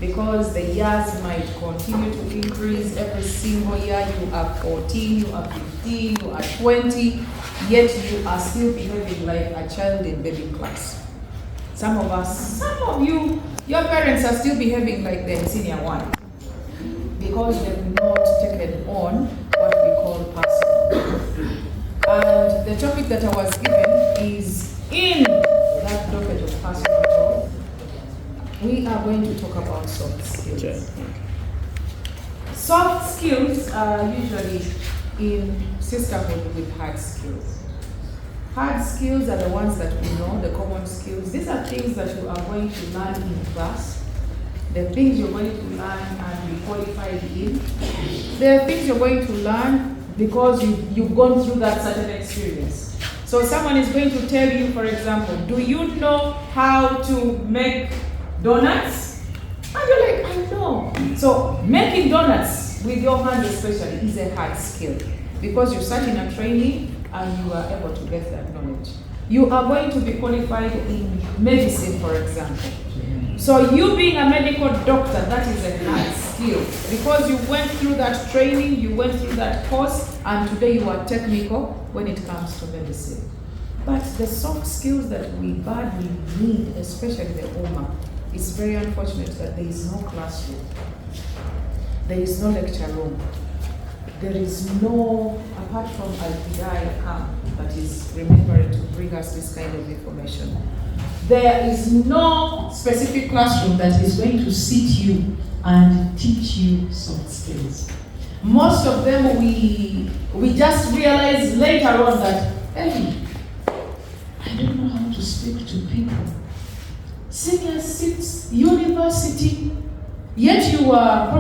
because the years might continue to increase every single year. You are 14, you are 15, you are 20, yet you are still behaving like a child in baby class. Some of you, your parents are still behaving like they're in senior one because they've not taken on what we call personal. And the topic that I was given is in that topic of personal growth. We are going to talk about soft skills. Okay. Soft skills are usually in sisterhood with hard skills. Hard skills are the ones that we know, the common skills. These are things that you are going to learn in class. The things you're going to learn and be qualified in. There are things you're going to learn because you've gone through that certain experience. So someone is going to tell you, for example, do you know how to make donuts? And you're like, I know. So making donuts with your hands especially is a hard skill because you sat in a training and you are able to get that knowledge. You are going to be qualified in medicine, for example. So you being a medical doctor, that is a hard skill because you went through that training, you went through that course, and today you are technical when it comes to medicine. But the soft skills that we badly need, especially the UMA, it's very unfortunate that there is no classroom. There is no lecture room. There is no, apart from Al-Hidayah camp that is remembering to bring us this kind of information, there is no specific classroom that is going to sit you and teach you soft skills. Most of them we just realize later on that, hey, I don't know how to speak to people. Senior 6, university, yet you are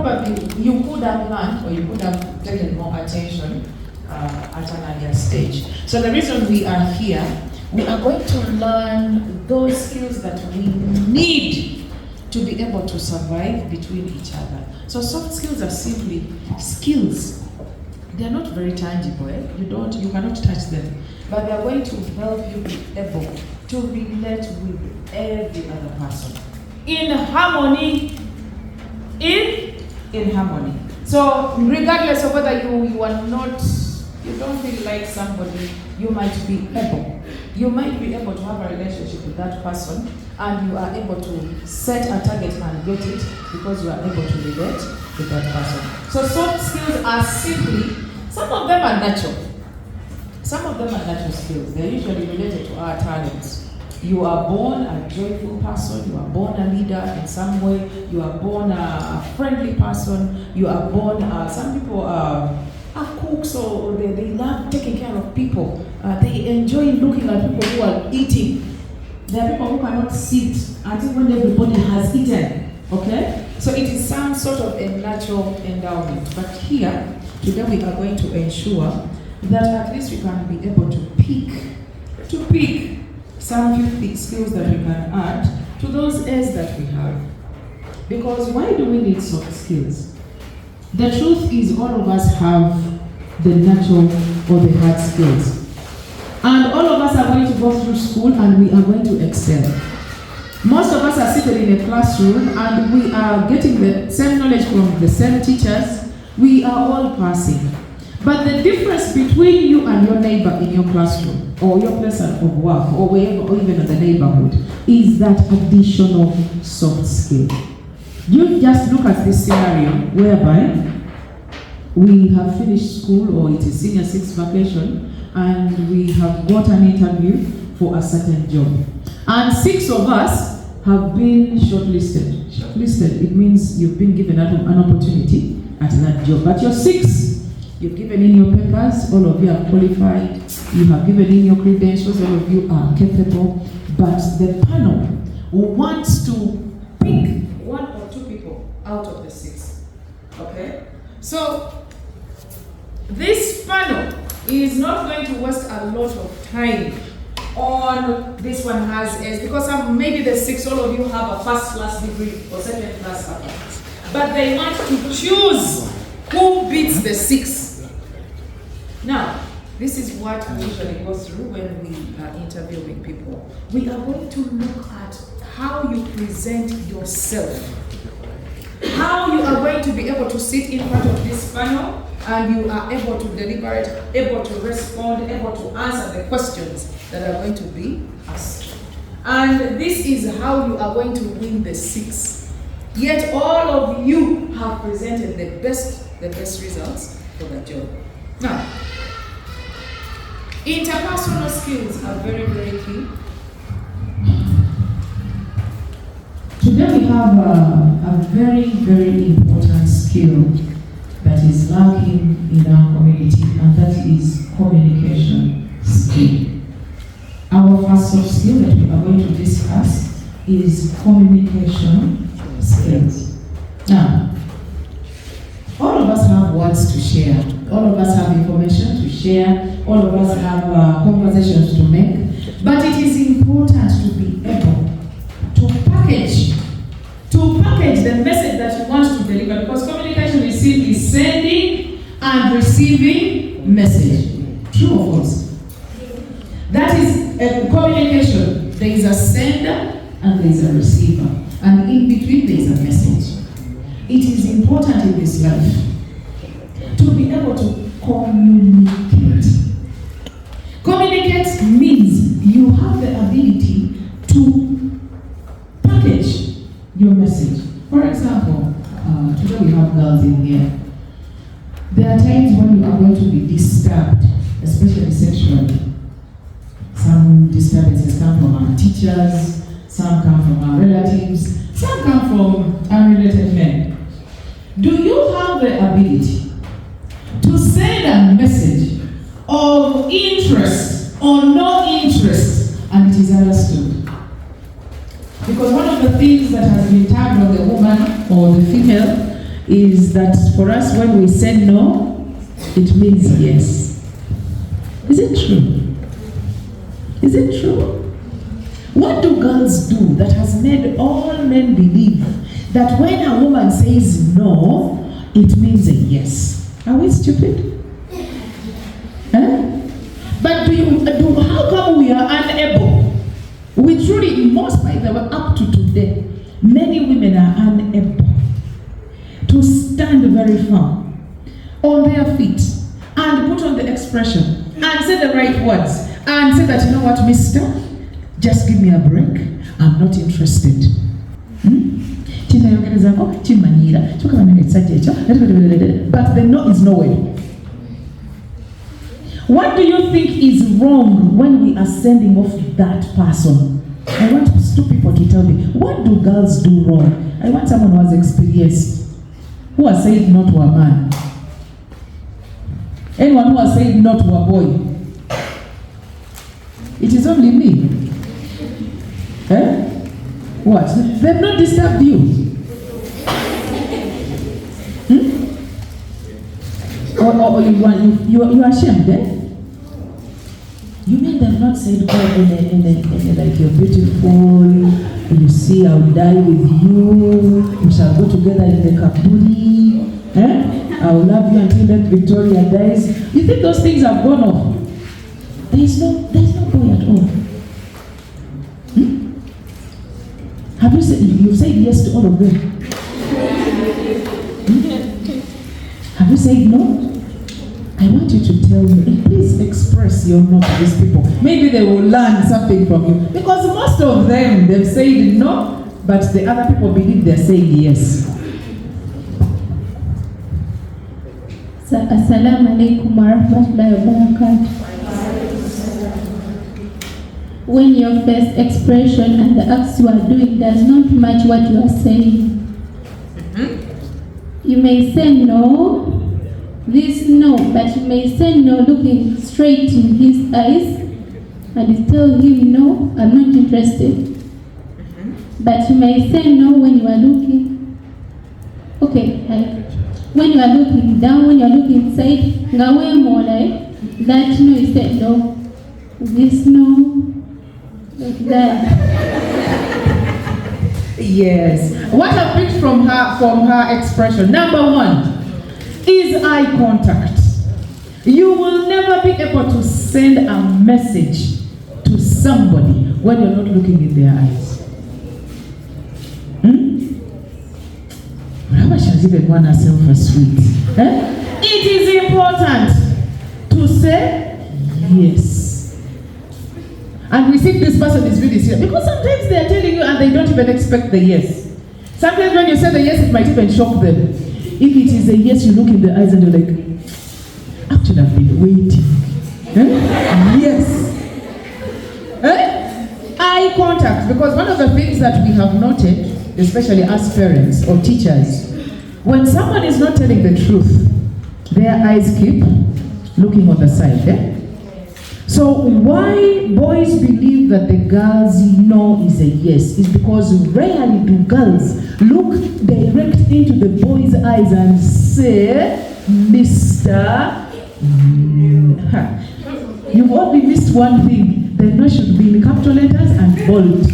you could have learned or you could have taken more attention at an earlier stage. So the reason we are here, we are going to learn those skills that we need to be able to survive between each other. So soft skills are simply skills. They are not very tangible. You cannot touch them, but they are going to help you be able to relate with every other person in harmony. In harmony. So regardless of whether you are not, you don't feel like somebody, you might be able to have a relationship with that person, and you are able to set a target and get it because you are able to relate with that person. So soft skills are simply, some of them are natural. Some of them are natural skills. They're usually related to our talents. You are born a joyful person, you are born a leader in some way, you are born a friendly person, you are born, some people are cooks, or they love taking care of people. They enjoy looking at people who are eating. There are people who cannot sit until when everybody has eaten. Okay? So it is some sort of a natural endowment. But here, today we are going to ensure that at least we can be able to pick some few skills that we can add to those airs that we have. Because why do we need soft skills? The truth is all of us have the natural or the hard skills. And all of us are going to go through school and we are going to excel. Most of us are seated in a classroom and we are getting the same knowledge from the same teachers. We are all passing. But the difference between you and your neighbor in your classroom or your place of work or wherever, or even in the neighborhood, is that additional soft skill. You just look at this scenario whereby we have finished school, or it is senior 6 vacation, and we have got an interview for a certain job. And 6 of us have been shortlisted. Shortlisted, it means you've been given an opportunity at that job. But you're 6. You've given in your papers, all of you are qualified, you have given in your credentials, all of you are capable, but the panel wants to pick 1 or 2 people out of the 6. Okay? So, this panel is not going to waste a lot of time on this one has S, because maybe the 6, all of you have a first class degree or second class upper. But they want to choose who beats the 6. Now, this is what we usually go through when we are interviewing people. We are going to look at how you present yourself how you are going to be able to sit in front of this panel and you are able to deliberate, able to respond, able to answer the questions that are going to be asked. And this is how you are going to win the 6. Yet all of you have presented the best results for the job. Now, interpersonal skills are very, very key. Today we have a very, very important skill that is lacking in our community, and that is communication skill. Our first soft skill that we are going to discuss is communication skills. Now, all of us have words to share. All of us have information to share. All of us have conversations to make. But it is important to be able to package the message that you want to deliver, because communication is simply sending and receiving message. True or false? That is communication. There is a sender and there is a receiver, and in between there is a message. It is important in this life to be able to communicate. Communicate means you have the ability to package your message. For example, today we have girls in here. There are times when you are going to be disturbed, especially sexually. Some disturbances come from our teachers, some come from our relatives, some come from unrelated men. Do you have the ability to send a message of interest or no interest and it is understood? Because one of the things that has been tagged on the woman or the female is that for us, when we say no, it means yes. Is it true? Is it true? What do girls do that has made all men believe that when a woman says no, it means a yes? Are we stupid? Huh? But how come we are unable? We truly, most by the way, up to today, many women are unable to stand very firm on their feet and put on the expression and say the right words and say that, you know what, mister, just give me a break, I'm not interested. But the no is nowhere. What do you think is wrong when we are sending off that person? I want 2 people to tell me, what do girls do wrong? I want someone who has experienced, who has said no to a man. Anyone who has said no to a boy. It is only me. Eh? What? They've not disturbed you. Or you are ashamed, eh? You mean they've not said, God, like you're beautiful, you see, I'll die with you, we shall go together in the kaburi, eh? I will love you until that Victoria dies. You think those things have gone off? There's no boy at all. Have you said, you've said yes to all of them? Have you said no? I want you to tell me, please express your no to these people. Maybe they will learn something from you. Because most of them, they've said no, but the other people believe they're saying yes. Assalamu alaikum wa rahmatullahi wa barakatuh. When your first expression and the acts you are doing does not match what you are saying, you may say no, this no, but you may say no looking straight in his eyes and tell him no, I'm not interested. But you may say no when you are looking, okay, when you are looking down, when you are looking inside, that no, you said no, this no, that. Yes. What I picked from her expression, number 1 is eye contact. You will never be able to send a message to somebody when you're not looking in their eyes. Questions even want herself a sweet. It is important to say yes. And we think this person is really serious because sometimes they are telling you and they don't even expect the yes. Sometimes when you say the yes, it might even shock them. If it is a yes, you look in the eyes and you're like, actually I've been waiting. Yes. Eye contact, because one of the things that we have noted, especially as parents or teachers, when someone is not telling the truth, their eyes keep looking on the side. So why boys believe that the girls' no is a yes is because rarely do girls look direct into the boy's eyes and say, Mr. You've only missed one thing. The no should be in capital letters and bold.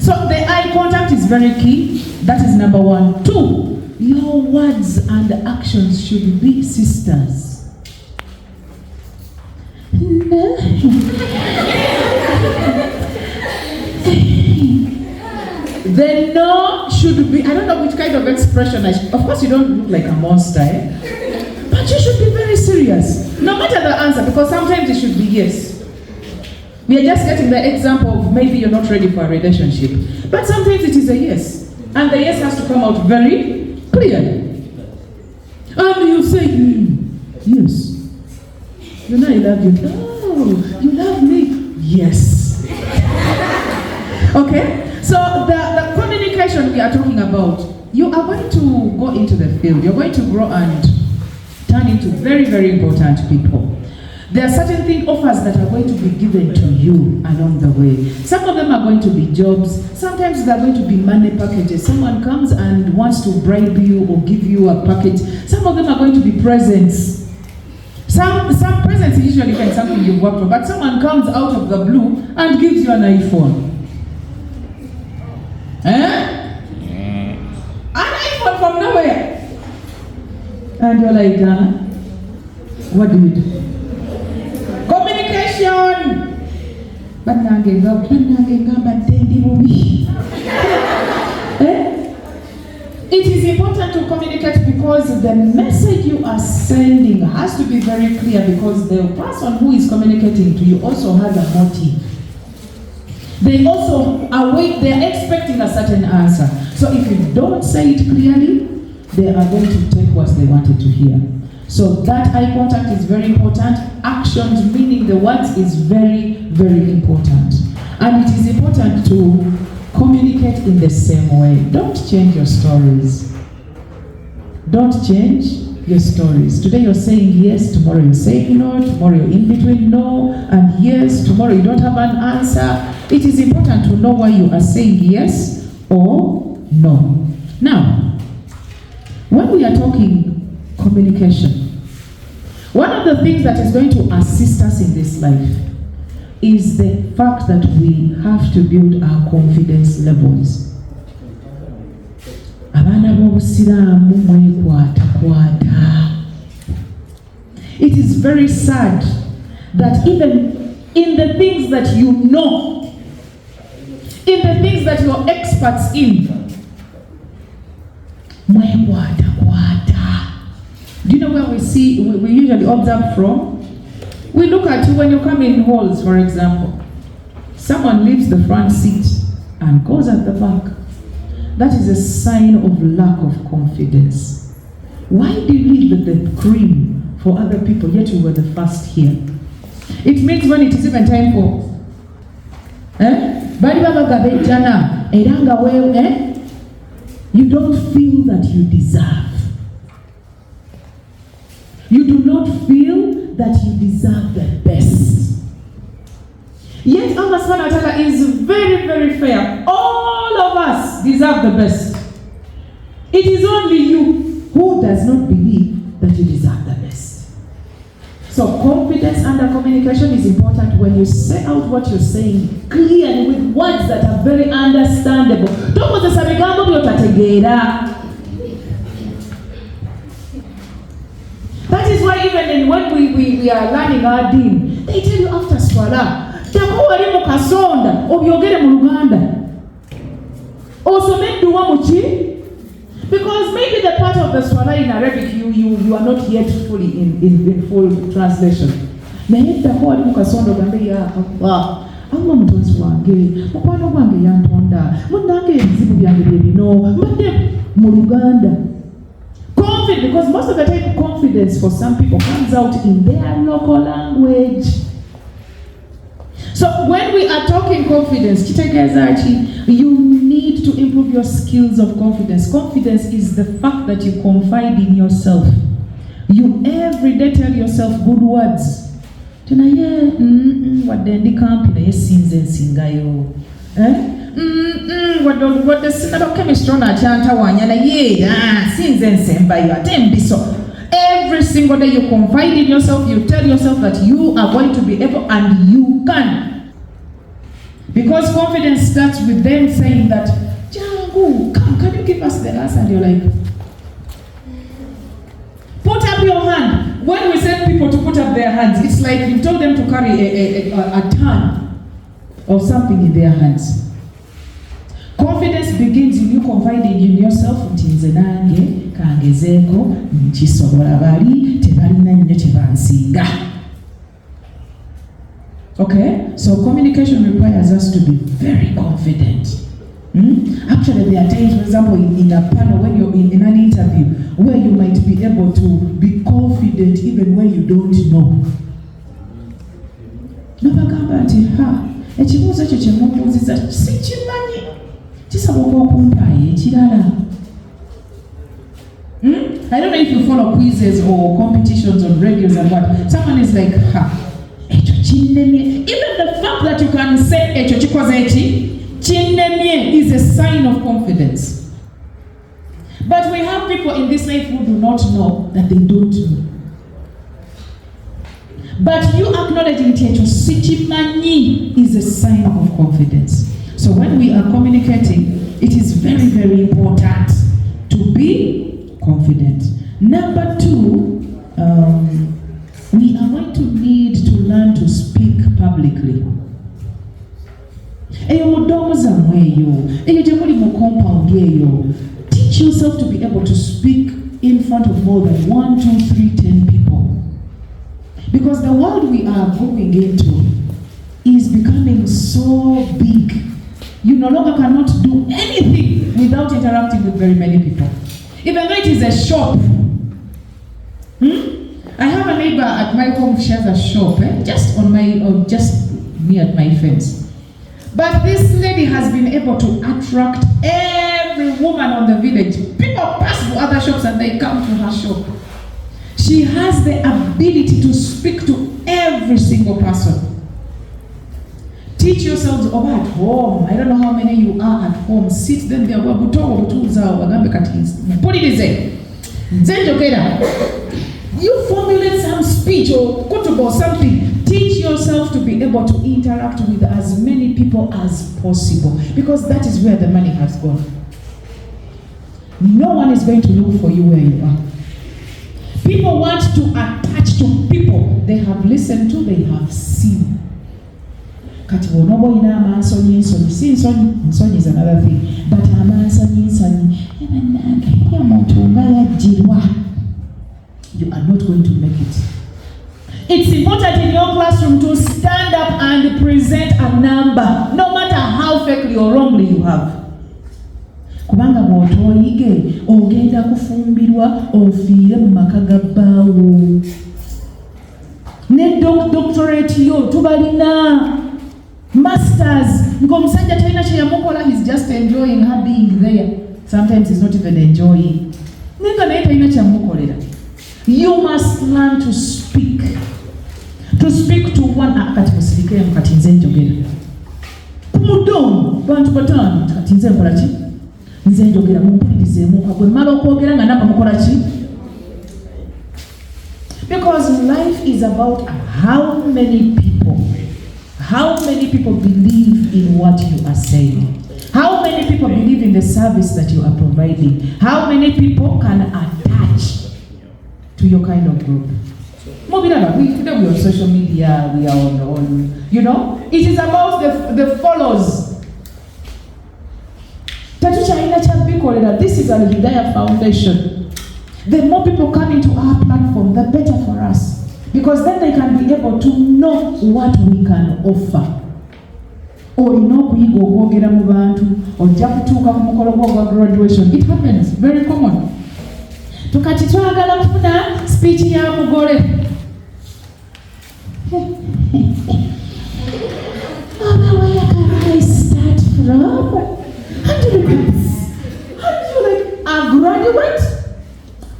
So the eye contact is very key. That is number 1. 2, your words and actions should be sisters. The no should be, I don't know which kind of expression of course you don't look like a monster, but you should be very serious. No matter the answer, because sometimes it should be yes. We are just getting the example of maybe you're not ready for a relationship. But sometimes it is a yes. And the yes has to come out very clearly. And you say, yes. You know I love you. Oh, you love me? Yes. Okay? So the communication we are talking about, you are going to go into the field. You're going to grow and turn into very, very important people. There are certain offers that are going to be given to you along the way. Some of them are going to be jobs. Sometimes they're going to be money packages. Someone comes and wants to bribe you or give you a package. Some of them are going to be presents. Some presents usually even something you've worked for, but someone comes out of the blue and gives you an iPhone. An iPhone from nowhere. And you're like, what do you do? Communication. It is important to communicate because the message you are sending has to be very clear, because the person who is communicating to you also has a motive. They also they are expecting a certain answer. So if you don't say it clearly, they are going to take what they wanted to hear. So that eye contact is very important. Actions, meaning the words, is very, very important. And it is important to communicate in the same way. Don't change your stories. Don't change your stories. Today you're saying yes, tomorrow you're saying no, tomorrow you're in between no and yes, tomorrow you don't have an answer. It is important to know why you are saying yes or no. Now, when we are talking communication, one of the things that is going to assist us in this life is the fact that we have to build our confidence levels. It is very sad that even in the things that you know, in the things that you're experts in, do you know where we usually observe from? We look at you when you come in halls, for example. Someone leaves the front seat and goes at the back. That is a sign of lack of confidence. Why do you leave the cream for other people, yet you were the first here? It means when it is even time for you don't feel that you deserve. You do not feel that you deserve the best. Yet Allah subhanahu wa ta'ala is very, very fair. All of us deserve the best. It is only you who does not believe that you deserve the best. So confidence under communication is important. When you say out what you're saying clearly with words that are very understandable. That is why even when we are learning our deen, they tell you after swala, Also make dua muchi. Because maybe the part of the swala in Arabic you are not yet fully in full translation. Naenda kwa mukasondo gambe ya Allah. Allah mutonzi wange, mukwano gwange yantonda. Munange ebizibu byange bino. Mbadde mu Luganda. Confidence, because most of the time confidence for some people comes out in their local language. So when we are talking confidence, you need to improve your skills of confidence. Confidence is the fact that you confide in yourself. You every day tell yourself good words. Wadendi kampi na yesinze nsingayo. What the sinaba chemistry na chanta wanyana sinze nsembayo atembiso. Every single day you confide in yourself, you tell yourself that you are going to be able and you can. Because confidence starts with them saying that, Jangu, come, can you give us the answer? And you're like, put up your hand. When we send people to put up their hands, it's like you told them to carry a ton of something in their hands. Confidence begins in you confiding in yourself. Ntinze nange kangezeko nkisobola bali tebalina nnyo tebansinga. Okay, so communication requires us to be very confident. Actually, there are times, for example, in a panel, when you're in an interview, where you might be able to be confident even when you don't know. Nabagamba nti ekibuuzo ekyo kyemubuuziza sikimanyi kisoboka okumpaayo ekirala. I don't know if you follow quizzes or competitions on radios and what. Someone is like, even the fact that you can say echo chikoze echi chinemye is a sign of confidence. But we have people in this life who do not know that they don't know. But you acknowledging echo sichimani is a sign of confidence. So when we are communicating, it is very, very important to be confident. Number 2, we are going to need to learn to speak publicly. Teach yourself to be able to speak in front of more than 1, 2, 3, 10 people. Because the world we are going into is becoming so big. You no longer cannot do anything without interacting with very many people. Even though it is a shop. I have a neighbor at my home, she has a shop, just near my fence. But this lady has been able to attract every woman on the village. People pass to other shops and they come to her shop. She has the ability to speak to every single person. Teach yourselves at home. I don't know how many you are at home. Sit them there. Put it you formulate some speech or kutubo something. Teach yourself to be able to interact with as many people as possible, because that is where the money has gone. No one is going to look for you where you are. People want to attach to people they have listened to, they have seen. Kati wonobo ina amansonyi nsonyi is another thing. But amansonyi you are not going to make it. It's important in your classroom to stand up and present a number, no matter how fakely or wrongly you have. Kubanga bw'otooyige ogenda kufumbirwa ofiire mu maka ga bbaawo. Ne doctorate yo tubalina masters ng'omusajja talina kye yamukola, he's just enjoying her being there. Sometimes he's not even enjoying. Nenga naye talina kye yamukolera. You must learn to speak. To speak to one akati musirike mukati nze njogera. Kumudomo bantu batano kati nze nkola ki? Nze njogera mumpulirizeemu kagwe mmala okwogera nga namba mukola ki? Because life is about how many people believe in what you are saying. How many people believe in the service that you are providing? How many people can attach to your kind of group? We are on social media, we are on it is about the follows. Tatu tubikolera. This is an Hidayah Foundation. The more people come into our platform, the better for us. Because then they can be able to know what we can offer. Olina okuyiga okwogera mu bantu, ojja kutuuka ku mukolo gwa graduation. It happens, very common. Tukati twagala kufuna speech ya mugole. Mama, where can I start from? How do you like a graduate?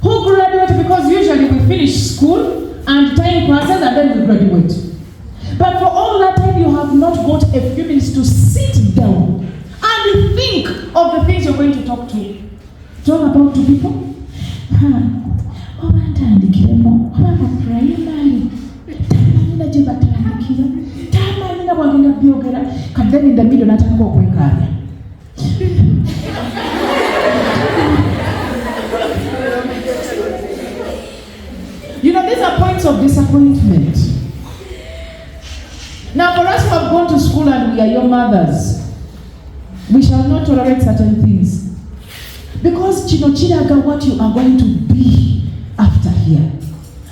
Who graduate? Because usually we finish school and time passes and then we graduate. But for all that time, you have not got a few minutes to sit down and think of the things you're going to talk about to people. You know, these are points of disappointment. Now, for us who have gone to school and we are your mothers, we shall not tolerate certain things. Because chinochiraga what you are going to be after here.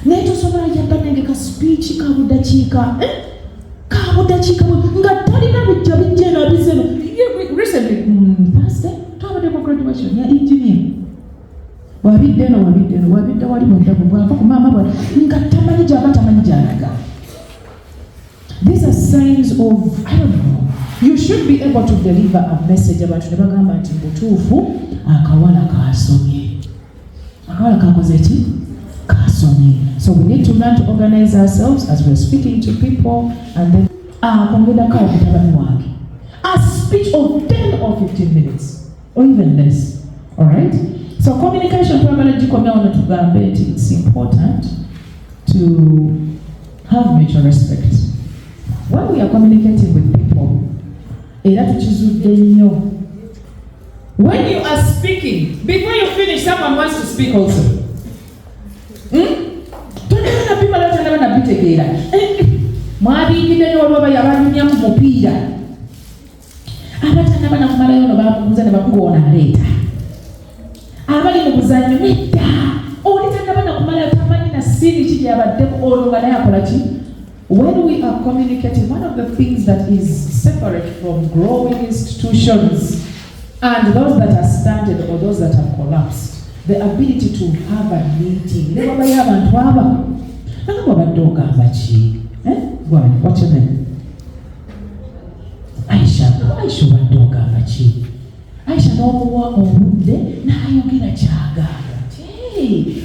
Neto somara yabanenge ka speech ka budachika. Ka budachika ngatali na bijabijena bizeno. Recently, pastor, talk about graduation. Ya engineer. Wabideno wabidda wali mwendabu bwava ku mama bwa ngatamanyi jabatamanyi janaga. These are signs of, I don't know. You should be able to deliver a message about nebagamba nti butuufu akawala kasomye. Akawala kakoze ki? Kasomye. So we need to learn to organize ourselves as we're speaking to people and then kongeda kawa kutabani wange. A speech of 10 or 15 minutes or even less. All right? So communication it's important to have mutual respect. When we are communicating with people, when you are speaking, before you finish, someone wants to speak also. Abali mu buzanyo nedda olitakabana kumala tamanyi na siri kiji abaddeko olungana yakola ki. When we are communicating, one of the things that is separate from growing institutions and those that are standard or those that have collapsed, the ability to have a meeting. Never buy abantu aba. Nako baddoga abachi. Go on, what's your name? Aisha baddoga abachi. Aisha n'omuwa obudde n'ayogera kyagamba.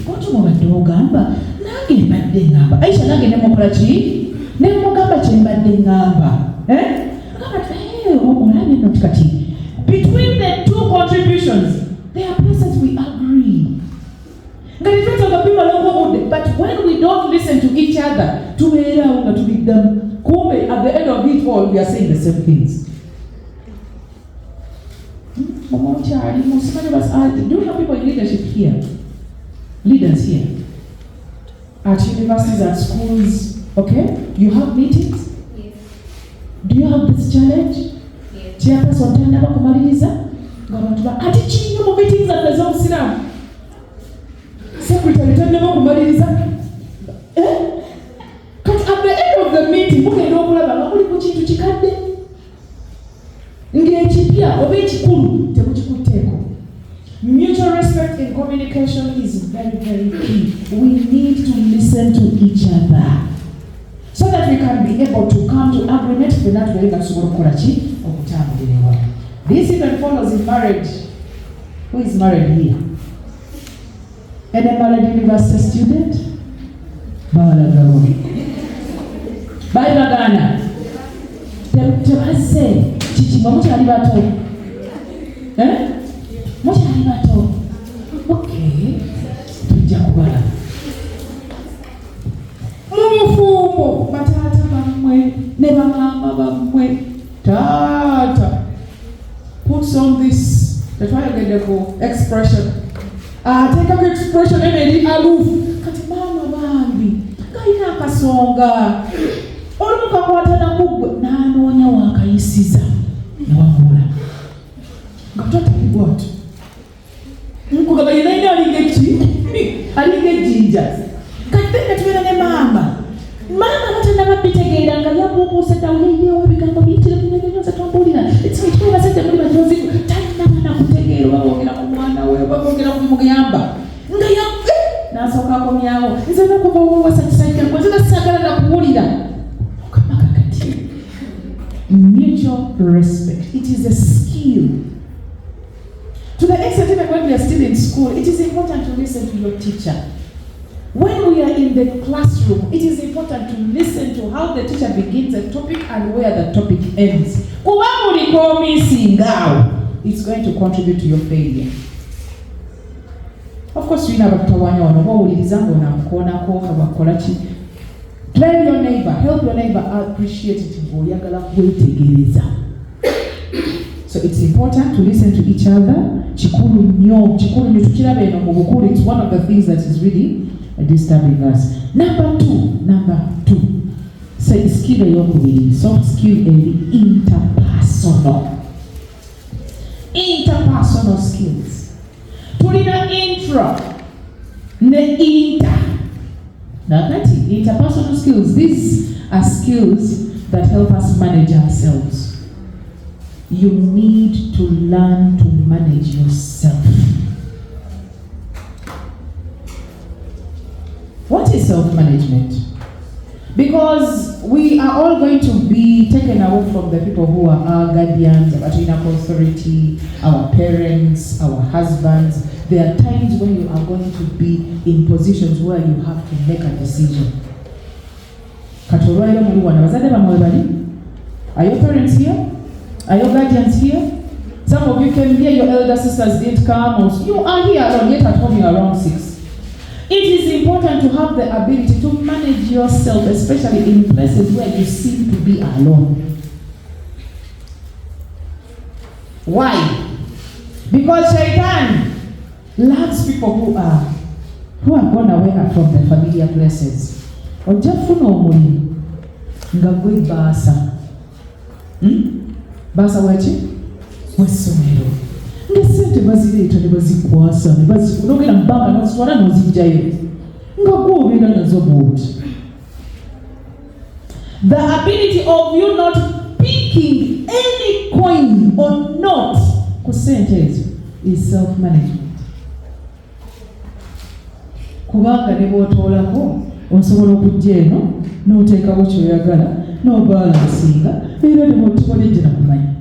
Otu mubadde ogamba nange mbadde ngamba. Aisha nange nemukola ki? Nemugamba kye mbadde ngamba. Olabye nno kati. Between the two contributions, there are places we agree. But when we don't listen to each other, at the end of it all, we are saying the same things. Do you have people in leadership here? Leaders here? At universities, at schools, okay? You have meetings? Yes. Do you have this challenge? Yes. Chairperson tanda bakumaliriza? Ati kinyo mu meetings at the zone siram. Secretary tanda bakumaliriza? Because at the end of the meeting, mugenda okulaba nga muli ku kintu kikadde. Ng'ekipya oba ekikulu tekukikuteeko. Mutual respect in communication is very, very key. We need to listen to each other so that we can be able to come to agreement for that way that this even follows in marriage. Who is married here? Any married university student? Bye, Tebase, Chichima, muchali bato. Muchali bato. Okay. Tujja kubala. Mumufumo, batata bamwe, ne bamama bamwe. Tata. Put on this. The triangle expression. Take up expression emeri aloof. Kati mama bambi. Kaina kasonga. Oluka kwatana mugwe n'anoonya wakayisiza n'awabula. Nga totali bw'ati. kugamba yena alingechi alingejiinja kati tubeera ne maama batanababitegeera nga byabuubuusa dawuliriyewo ebigambo biyitire kunyenyonyoza tombuulira ekitwe basajja muli bajoziku talina kutegeera babongera ku mwana we babongera kumugamba nga yagwe n'asooka akomyawo nze nakuva owawasa kisajja gwe nze nasaagala nakuwulira okamaka kati mutual respect. It is a skill. To the extent even when we are still in school, it is important to listen to your teacher. When we are in the classroom, it is important to listen to how the teacher begins a topic and where the topic ends. It's going to contribute to your failure. Of course, you never tell your neighbor, help your neighbor appreciate it. So it's important to listen to each other. It's one of the things that is really disturbing us. Number two. Say skill yokubiri, soft skill and interpersonal skills. Tulina intra ne inter. Now that interpersonal skills, these are skills that help us manage ourselves. You need to learn to manage yourself. What is self-management? Because we are all going to be taken away from the people who are our guardians, our authority, our parents, our husbands. There are times when you are going to be in positions where you have to make a decision. Are your parents here? Are your guardians here? Some of you came here, your elder sisters didn't come. Or you are here alone, yet at home you are around 6. It is important to have the ability to manage yourself, especially in places where you seem to be alone. Why? Because Shaitan loves people who are gone away from the familiar places. Ojafuno omuli nga gwe baasa. Baasa wachi? Wesomero. Ngesente bazireeta ne bazikwasa ne bazifuna mbanga n'ozitwala n'ozijjayo. Nga gw'obeera nazo bw'oti. The ability of you not picking any coin or not ku sente ezo is self-management. Kubanga ne bw'otoolako osobola okujja eno n'oteekawo ky'oyagala n'obalansinga era ne bw'otukolejje nakumanya.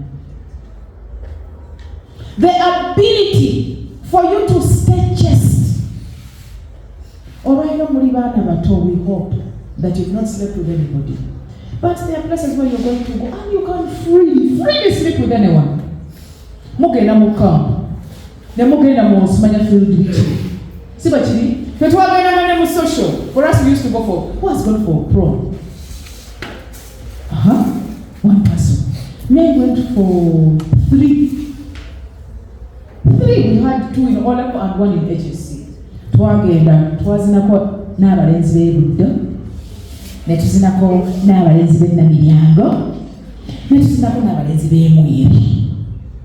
The ability for you to stay chaste. Alright, we hope that you've not slept with anybody. But there are places where you're going to go and you can freely sleep with anyone. Mugenda mu camp. Ne mugenda mu Smanya field retreat. Siba chiri. Twagenda mu social. For us we used to go for, who has gone for prom? One person. May went for 3. We had 2 in Olepo and 1 in HSC. Twagenda twazinako n'abalenzi b'ebuddo, ne tuzinako n'abalenzi b'ennamiryango, ne tuzinako n'abalenzi b'emweri.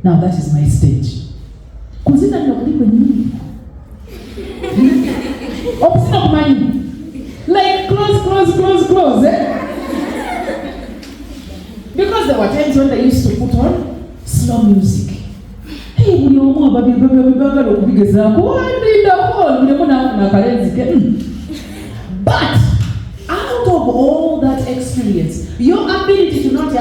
Now that is my stage. Kuzina nno kuli kwennyini. Okuzina kumanyi. Like close, eh? Because there were times when they used to put on slow music. Buli omu abagala okubigezaako but out of all that experience, your ability to not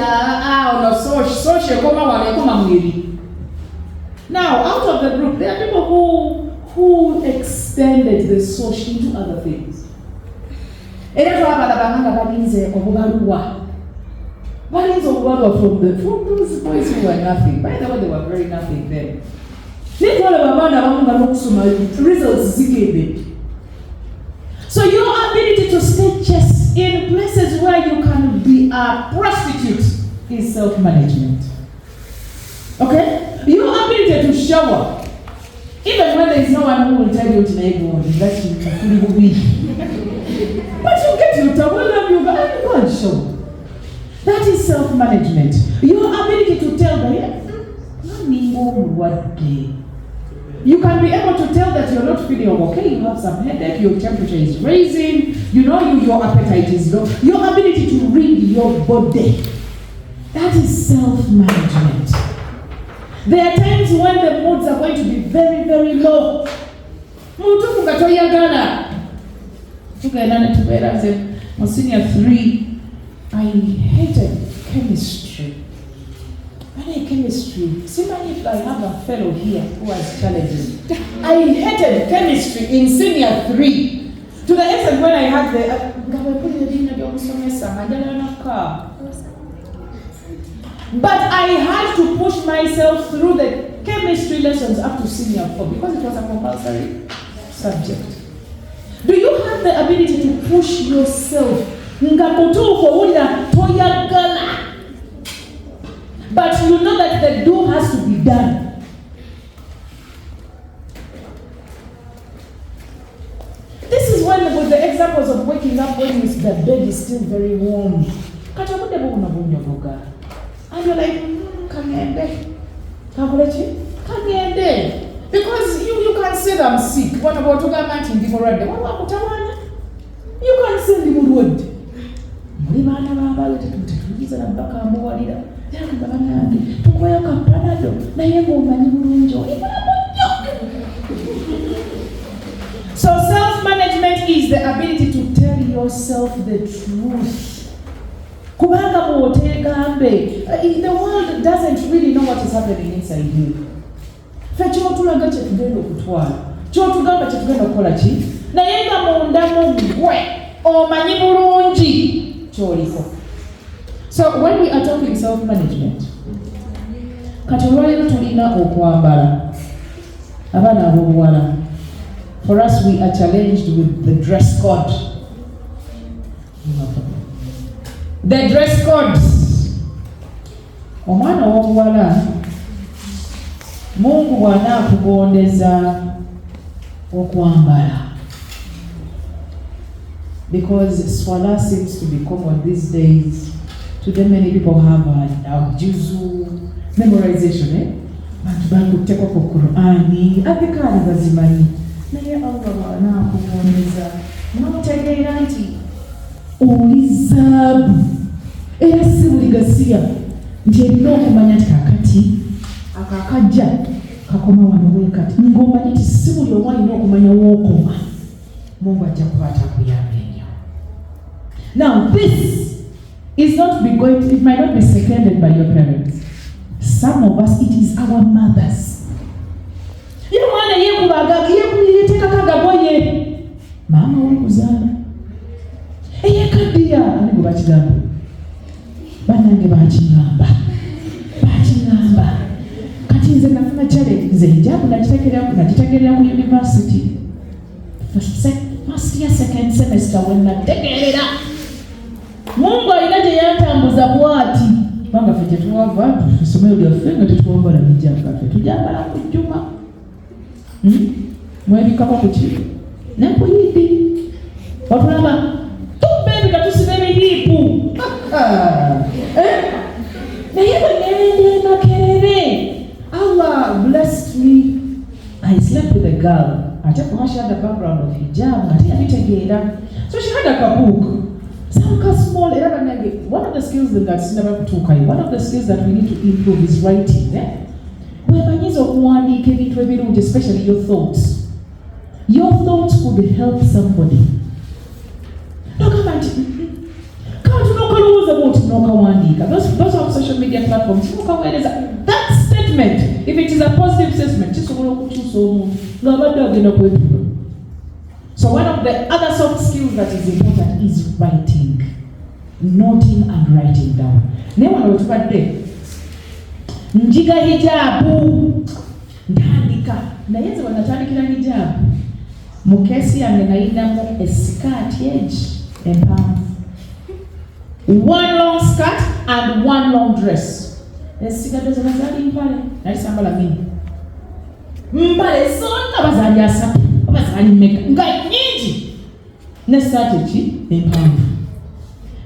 now out of the group, there are people who extended the social into other things. What is a word from those boys who were nothing? By the way, they were very nothing then. So your ability to stay chaste in places where you can be a prostitute is self-management. Okay? Your ability to shower, even when there is no one who will tell you to make one, that you will be. But you get your towel and you go and shower. That is self-management. Your ability to tell them, You can be able to tell that you're not feeling okay, you have some headache, your temperature is rising, your appetite is low. Your ability to read your body. That is self-management. There are times when the moods are going to be very, very low. Mutufu katoyagala. Tukaendana tukaenda my senior 3. I hated chemistry. And chemistry. See if I have a fellow here who has challenging. I hated chemistry in senior 3. To the extent when I had but I had to push myself through the chemistry lessons up to senior 4 because it was a compulsory subject. Do you have the ability to push yourself? But you know that the do has to be done. This is one with the examples of waking up when the bed is still very warm. And you're like, because you can't say that I'm sick. What about you can't send him road. So self-management is the ability to tell yourself the truth. The world doesn't really know what is happening inside you. So when we are talking self-management, for us we are challenged with the dress code. The dress codes. Omwana w'obuwala Mungu bw'anaakugondeza okwambala. Because swala seems to be common these days. Today many people have juzu memorization. Bantu bakutekwa ku Qur'ani, abikali bazimanyi. Naye Allah bw'anaakugondeza n'otegeera nti olizaabu era si buli gasiya nti erina okumanya nti kakati akakajja kakoma wano wekati ng'omanyi nti si buli omu alina okumanya wookoma. Mungu ajja kukwata kuyamba ennyo. Now this is not be going to, it might not be seconded by your parents. Some of us, it is our mothers. You mwana yekubaga yetekakagaboye mama wekuzaala eyekadiya anigo bakigamba banange bakingamba kati nze nafuna challenge nze hijabu nakitegerera ku university first year second semester when nategerera Mungu alina gye yantambuza bwati banga ffe tetuwava essomero lyaffe nga tetuwambala hijabu kaffe tujambala ku jjuma mwebikako ku ki nenkuyidi otulaba tubeebika tusiba ebihiipu naye bwenende makerere Allah blessed me. I slept with a girl. Ate kuba she had the background of hijab nga teyabitegeera. So she had a book. Something small era banage. One of the skills that sinaba kutuukayo, one of the skills that we need to improve is writing. Weemanyiza okuwandiika ebintu ebirungi, especially your thoughts. Your thoughts could help somebody. Those on social media platforms, that statement, if it is a positive statement, so one of the other soft skills that is important is writing, noting and writing down. Njiga hijabu ndandika nayenze wanatandikira hijabu mukesi yange nayinamu esikati edge empanvu, one long skirt and one long dress. Esikati zona zali mpale nalisambala mimi mbale zonna bazali asatu bazali meka nga nyingi nesati ki empanvu.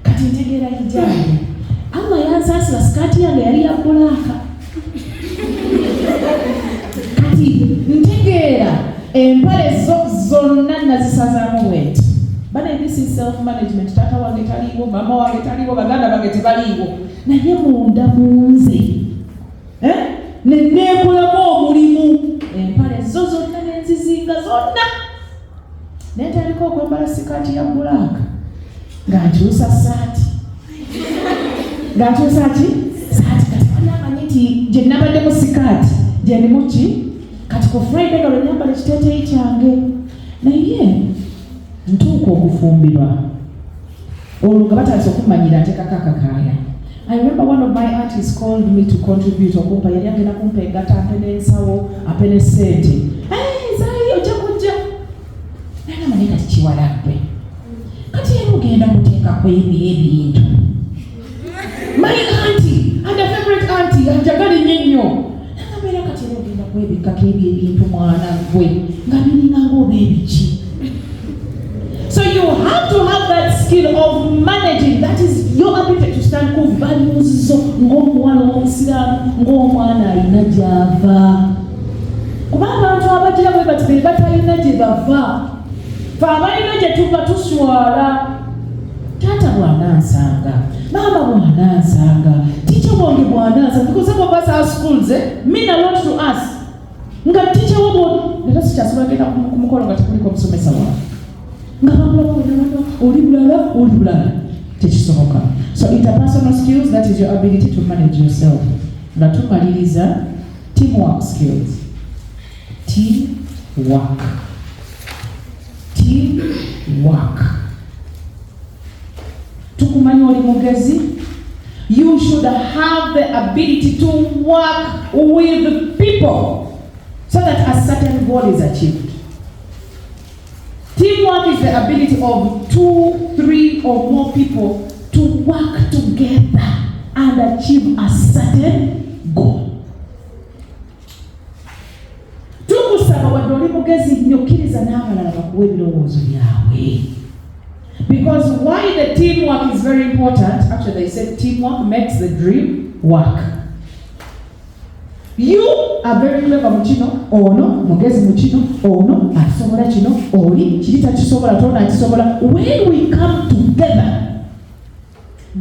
Kati ntegera hijabu ama yansasira skati yange yali ya bulaka kati ntege empale zonna nazisazaamu bwenti. Bane this is self management. Tata wange taliiwo, mama wange taliiwo, baganda bange tebaliiwo. Naye munda munze. Neneekolamu omulimu. Empale zo zonna nenzizinga zonna. Netaliko okwambala sikaati ya bbulaaka. Nga nkyusa saati. Nga nkyusa ki? Saati kati wanamanyi nti gye nabaddemu sikaati. Gye ndimu ki? Kati ku Friday nga lwe nyambala ekiteeteeyi kyange. Naye ntuuka okufumbirwa. Olwo nga batandise okumanyira nteekako akakaaya. I remember one of my aunties called me to contribute okumpa yali agenda kumpa engatta ampe n'ensawo ampe ne ssente. Zaayi ojja kujja. Naye namanyi kati kiwalabbe. Kati yali ogenda kuteekako ebintu. My auntie and a favorite auntie anjagala nnyo. Nagambeera kati yali ogenda kwebikkako ebintu mwana gwe nga biringa ng'oba ebiki. So you have to have that skill of managing. That is your ability to stand ku values zo ng'omuwala w'omusiraamu ng'omwana alina gy'ava. Kubanga abantu abagira bwe bati be batalina gye bava. Fe abalina gye tuva tuswala. Taata bw'anansanga, maama bw'anansanga, teacher wange bw'anansanga, because some of us are schools mean a lot to us. Nga teacher wabo leero sikyasobola genda ku mukolo nga tekuliko omusomesa wange. So interpersonal skills, that is your ability to manage yourself. Natumaliriza teamwork skills. Teamwork. Tukumanya oli mugezi. You should have the ability to work with people so that a certain goal is achieved. Teamwork is the ability of 2, 3 or more people to work together and achieve a certain goal. Tukusaba wadde oli mugezi nnyo kkiriza n'abalala bakuwa ebirowoozo byawe. Because why the teamwork is very important, actually they said teamwork makes the dream work. You are very clever mu kino, ono mugezi mu kino, ono asobola kino, oli kiri takisobola tona akisobola. When we come together,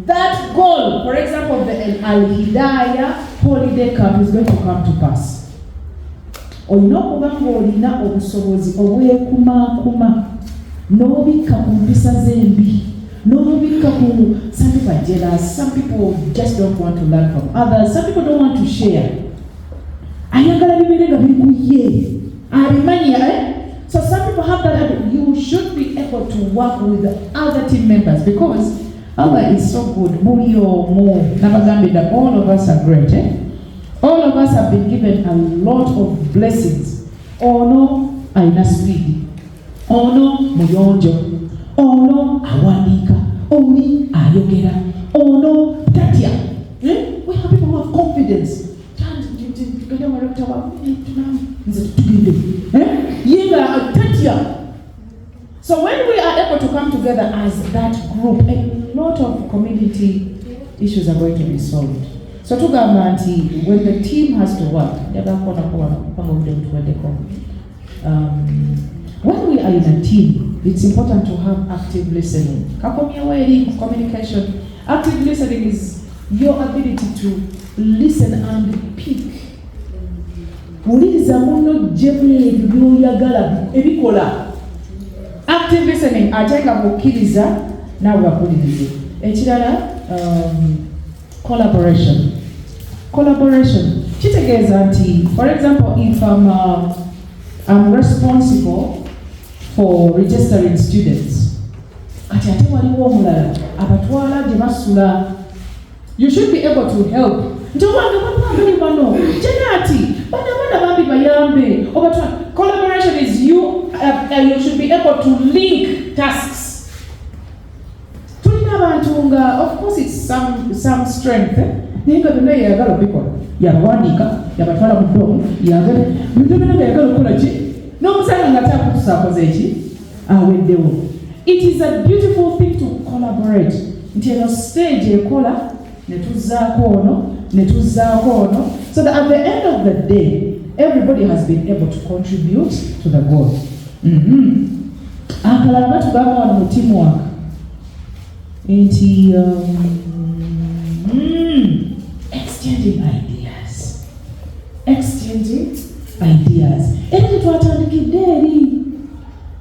that goal, for example, the Al-Hidayah holiday camp is going to come to pass. Olina okuba ng'olina obusobozi obwekumakuma n'obikka ku mpisa z'embi, n'obikka ku some people are jealous, some people just don't want to learn from others, some people don't want to share. Ayagala bibere nga biri ku ye. Alimanya, So some people have that habit. You should be able to work with other team members because Allah is so good. All of us are great. All of us have been given a lot of blessings. Ono aina speed. Ono muyonjo. Ono awandika. Oni ayogera. Ono tatia. We have people who have confidence. So when we are able to come together as that group, a lot of community issues are going to be solved. So to Gamanti, when the team has to work, when we are in a team, it's important to have active listening. Communication. Active listening is your ability to listen and pick. Active listening, ateka kukiriza na wakulirize. Ekirala, collaboration. Collaboration. Kitegeeza nti, for example, if I'm responsible for registering students, kati ate waliwo omulala abatwala gye basula, you should be able to help. Collaboration is you should be able to link tasks. Of course, it's some strength. It is a beautiful thing to collaborate. Until stage so that at the end of the day, everybody has been able to contribute to the goal. Akalala batugamba wano mu teamwork nti exchanging ideas. Era twatandikidde eri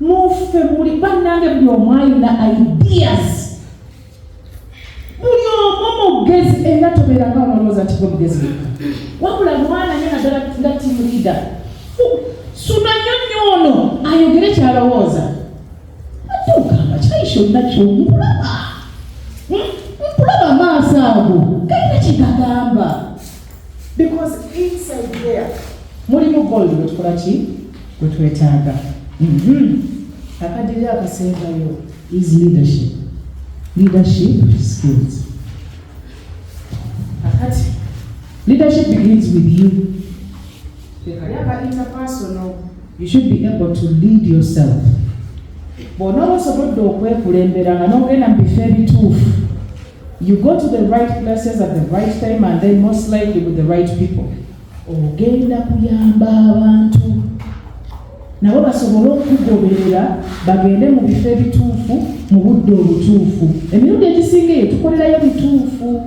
muffe muli bannange buli omu alina ideas. Buli omu mugezi era tobeeranga onolowooza nti gwe mugezi wabula mwana nye naddala nga team leader suna nnyo ono ayogere kyalowooza ate ogamba kyayisha olunakyo mpulaba maaso ago galina kyegagamba because inside there mulimu gold gwetukola ki gwe twetaaga. Akadirira akasembayo is leadership skills. Akati leadership begins with you. Interpersonal, you should be able to lead yourself. Bw'onooba osobodde okwekulembera nga n'ogenda mu bifo ebituufu, you go to the right places at the right time and then most likely with the right people. Ogenda kuyamba abantu nabo basobole okugoberera bagende mu bifo ebituufu mu budde obutuufu. Emirundi egisinga eyo tukolerayo bituufu.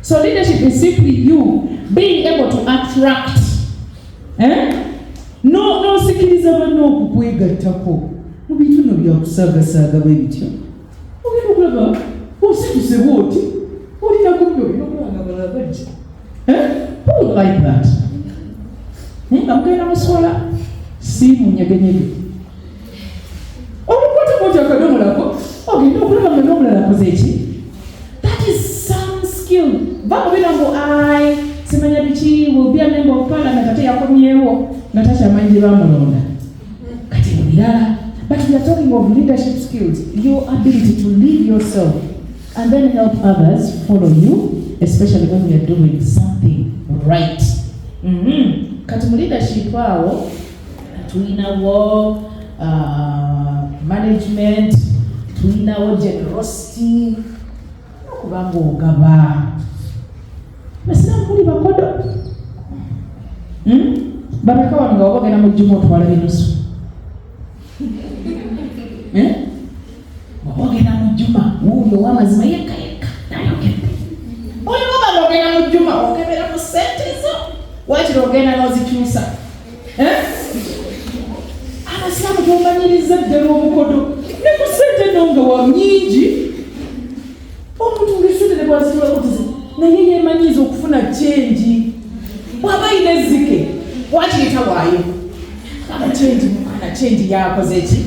So leadership is simply you being able to attract. No sikiriza banno okukwegattako mu bituno byakusaagasaaga bwe bityo. Ogenda okulaba osituse bwoti olina kubyo olinakulanga balala bajja. Who would like that? Nga mugenda muswala simu nyegenyege omukwata akadomolako ogenda okulaba nga n'omulala akoze eki. That is some skill. Bakubira ngu simanya biki will be a member of parliament ate yakomyewo nga takyamanyi gye bamulonda kati mu birala. But we are talking of leadership skills, your ability to lead yourself and then help others follow you, especially when we are doing something right. Kati mu leadership awo tulinawo management, tulinawo generosity, okubanga ogaba. Basiramu muli bakodo. Babeka wano nga wabagenda mu jjuma otwala binusu. Wabagenda mu jjuma wuuyo ow'amazima yekka nayogedde. Oli wabanga ogenda mu jjuma okebera mu ssente zo wakiri ogenda n'ozikyusa. Abasiraamu tomanyiriza ddala obukodo ne ku ssente eno nga wa nnyingi. Omuntu ng'essente bw'azitula kutizi naye yeemanyiiza okufuna kyenji. Bw'aba ayina ezzike wakiri tawaayo. Aba kyenji mukana kyenji yakoze ki?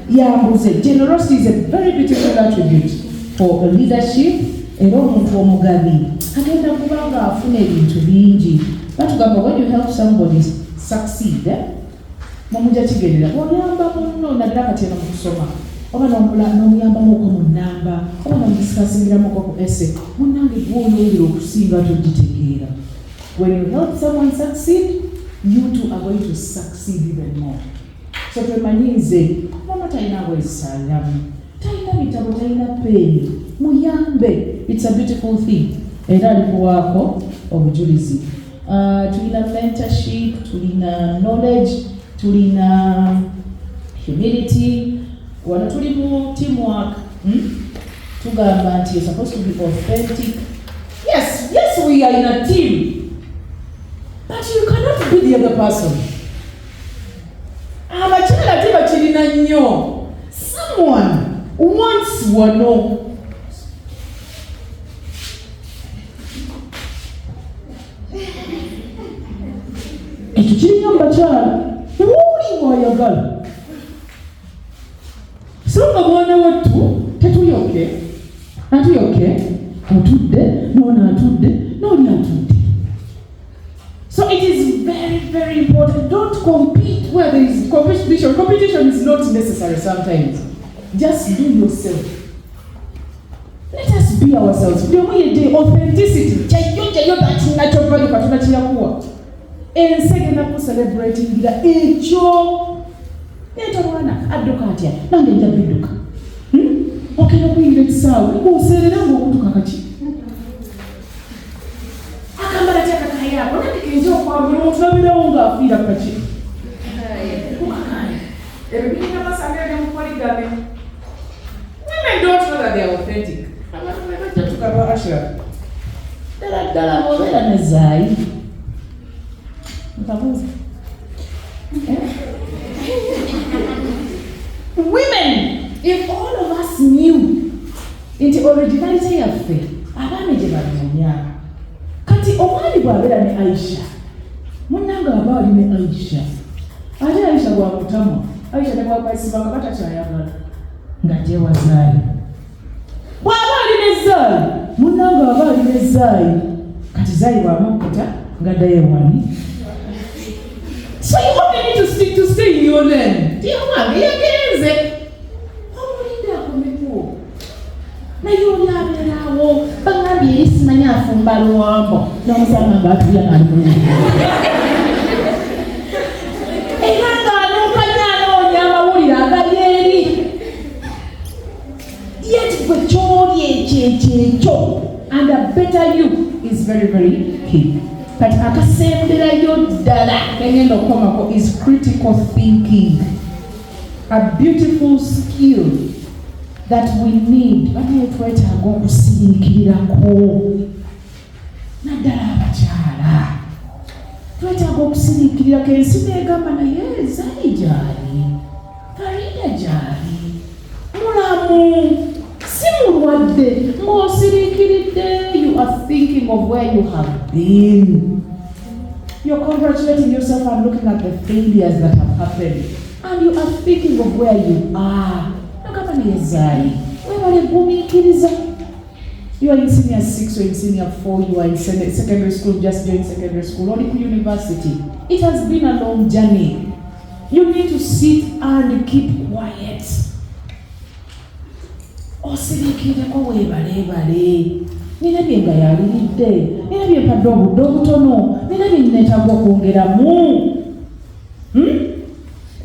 Yambuze. Generosity is a very beautiful attribute for a leadership. Era omuntu omugabi agenda kuba nga afuna ebintu bingi. Batugamba when you help somebody succeed, mumujja kigendera oyamba munno naddala kati eno mu kusoma oba n'omuyambamuko mu nnamba oba n'omudisikasingiramuko ku ese munnange gw'oyongera okusinga togitegeera. When you help someone succeed, you too are going to succeed even more. So twemanyiize mama talina bwezisaliramu, talina bitabo, talina peeni, muyambe. It's a beautiful thing. Era alikuwaako obujulizi. Tulina mentorship, tulina knowledge, tulina humility. Wano tuli mu teamwork. Tugamba nti you're supposed to be authentic. Yes, we are in a team. But you cannot be the other person. Abakyala tebakirina nnyo. Someone wants wano. Ekyo kirina mu bakyala. Uli mwayagala. So nga mwana wattu tetuyoke. Atuyoke. Otudde, n'ona atudde, n'oli atudde. So it is very, very important. Don't compete where there is competition. Competition is not necessary sometimes. Just do yourself. Let us be ourselves. Authenticity. Chayo that natural katuna chiyakuwa. Ensegenda ku celebrating gira ekyo. Eta mwana adduka atya. Nange nja bidduka. Okera kuyingira ekisaawe. Oserera ng'okutuka kaki. Akambala atya kakayi. yako nakikenja okwambula omuntu nabirawo ng'afiira kaki ebibinga basanga ne mupoligami. Women don't know that they are authentic. Abantu bajja tukaba Asha ddala bw'obeera ne zaayi nkabuuza women, if all of us knew nti originality yaffe abaami gye banoonya kati omwami bw'abeera ne Aisha munnange aba ali ne Aisha ate Aisha bw'amutama Aisha ne bw'akwasibanga batakyayagala nga gyewazaayi bw'aba ali ne Zaayi munnange aba ali ne Zaayi kati Zaayi bw'amukkuta nga dayewani. So you only need to stick to stay in your lane. Ndiyo mwange yagenze omulinda akomeko naye oli abeeraawo bangambye eri simanyi afumba luwambo n'omusanga ng'atulya n'alimulungi era ng'anuukanya anoonya amawulire agali eri yet gwe ky'oli ekyo and a better you is very very key. But akasemberayo ddala kengenda okukomako is critical thinking, a beautiful skill that we need. Banaye twetaaga okusiriikirirako naddala abakyala twetaaga okusiriikirirako. Ensi negamba naye Zaayi gyali, Farida gyali, mulamu si mulwadde ng'osiriikiridde. You are thinking of where you have been. You're congratulating yourself and looking at the failures that have happened. And you are thinking of where you are. You are in senior 6 or in senior 4, you are in secondary school, just doing secondary school, or in university. It has been a long journey. You need to sit and keep quiet. Osirikireko weebaleebale. Nina bye nga yaliridde, nina bye mpadde obudde obutono, nina bye neetaaga okwongeramu.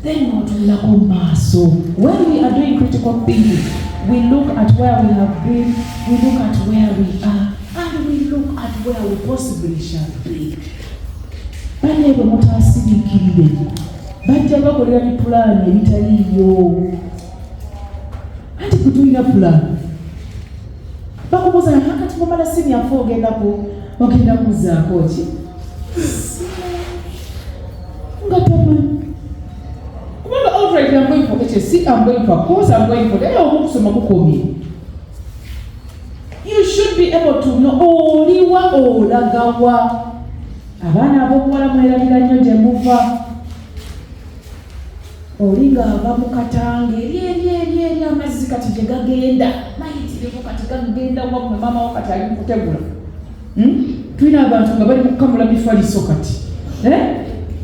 Then n'otuulako maaso. When we are doing critical thinking, we look at where we have been, we look at where we are, and we look at where we possibly shall be. Bane bwe mutaasiriikirire, bajja bakolera ne pulaani ebitaliiyo. Anti kutulina pulaani. Bakubuuza nakati mumala senior 4 ogenda kuzaako ki? Nga tamanyi. Kubanga outright I'm going for HSC, I'm going for a course, I'm going for era okusoma kukomye. You should be able to know oliwa olagawa. Abaana ab'obuwala mwerabira nnyo gye muva. Olinga ava mu Katange eri amazzi kati gye gagenda mayitirivu kati gagenda wamwe mama wakati ali mukutegula. Tulina abantu nga bali mukukamula mifaliso kati.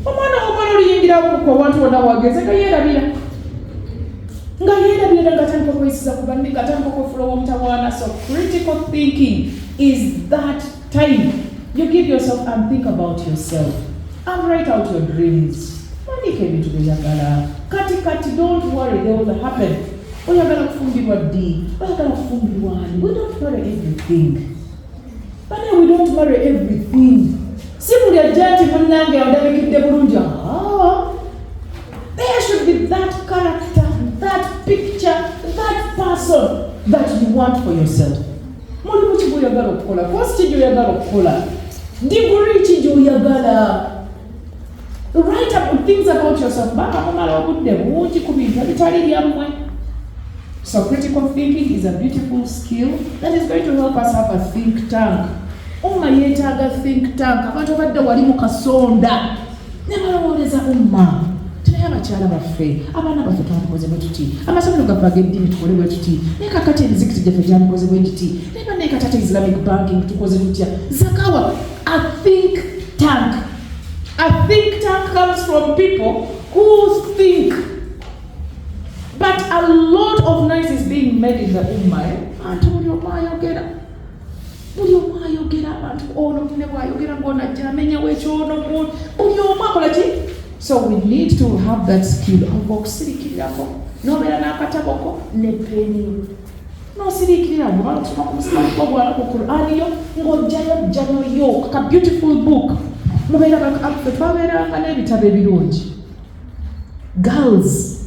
Omwana oluyingira kuko abantu bonna wageze nga yeerabira ngatandika okwesiza ku banne ngatandika okwefuula omutawaana. So critical thinking is that time you give yourself and think about yourself and write out your dreams. Mandika ebintu by'oyagala. Kati don't worry, they will happen. Oyagala kufumbirwa ddi, oyagala kufumbirwa ani. We don't marry everything. But then we don't marry everything. Si buli ajja nti munnange andabikidde bulungi. There should be that character, that picture, that person that you want for yourself. Mulimu ki gy'oyagala okukola, kosi ki gy'oyagala okukola, diguri ki gy'oyagala. Write up things about yourself. So critical thinking is a beautiful skill that is going to help us have a think tank. Umma yeetaaga think tank. Abantu badde wali mu kasonda ne balowoleza umma. Tunaye abakyala baffe, abaana baffe twandikoze bwe tuti, amasomero gaffe ag'eddiini tukole bwe tuti, naye kakati emizikiti gyaffe gyandikoze bwe tuti, naye bannaye katata Islamic banking tukoze tutya. Zakawa, a think tank. A think tank comes from people who think. But a lot of noise is being made in the ummah. So we need to have that skill of okusirikirako. Nobeera n'akataboko ne peni. N'osirikirira bw'oba okusoma ku Qur'an yo ng'ojjayo a beautiful book. twabeeranga n'ebitabo ebirungi. Girls,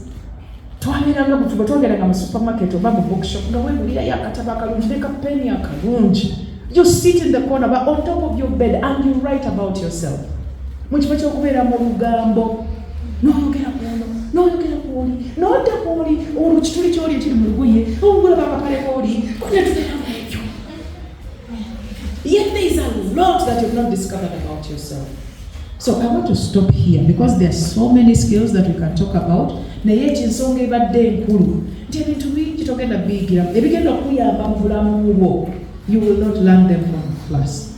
twabeeranga bwe twageranga mu supermarket oba mu bookshop nga weegulirayo akatabo akalungi ne kapeni akalungi. You sit in the corner but on top of your bed and you write about yourself. Mu kifo ky'okubeera mu lugambo n'oyogera ku ono n'oyogera ku oli n'odda ku oli olwo kituli ky'oli ekiri mu lugoye obulaba akapale k'oli onetubeeramu ekyo. Yet there is a lot that you've not discovered about yourself. So I want to stop here because there are so many skills that we can talk about. Naye ekinsonga ebadde enkulu nti ebintu bingi togenda biyigira ebigenda okuyamba mu bulamu bwo. You will not learn them from class.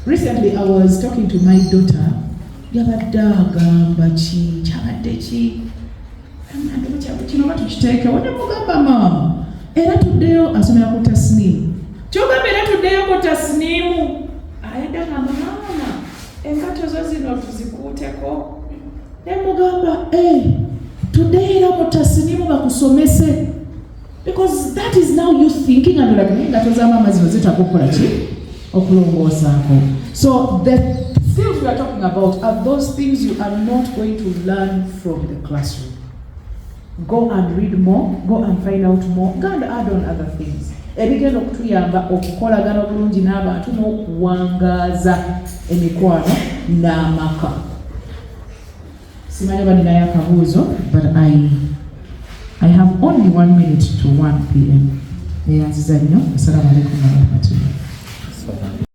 Recently I was talking to my daughter. Yabadde agamba ki kyabadde ki kino batukiteekewo ne mugamba maama era tuddeyo asomera ku tasniimu. Kyogamba era tuddeyo ku tasniimu. Ayadde ngamba maama engato zo zino tuzikuuteko. Ne mugamba tuddeyo era mu tasniimu bakusomese. Because that is now you thinking and like engato za maama zino zitakukola ki okulongoosaako. So the skills we are talking about are those things you are not going to learn from the classroom. Go and read more, go and find out more, go and add on other things. Ebigenda okutuyamba okukolagana obulungi n'abantu n'okuwangaaza emikwano n'amaka. Simanyi oba ninayo akabuuzo, but I have only 1 minute to 1 p.m. Neyanziza nnyo. Assalamu alaikum wa rahmatullah.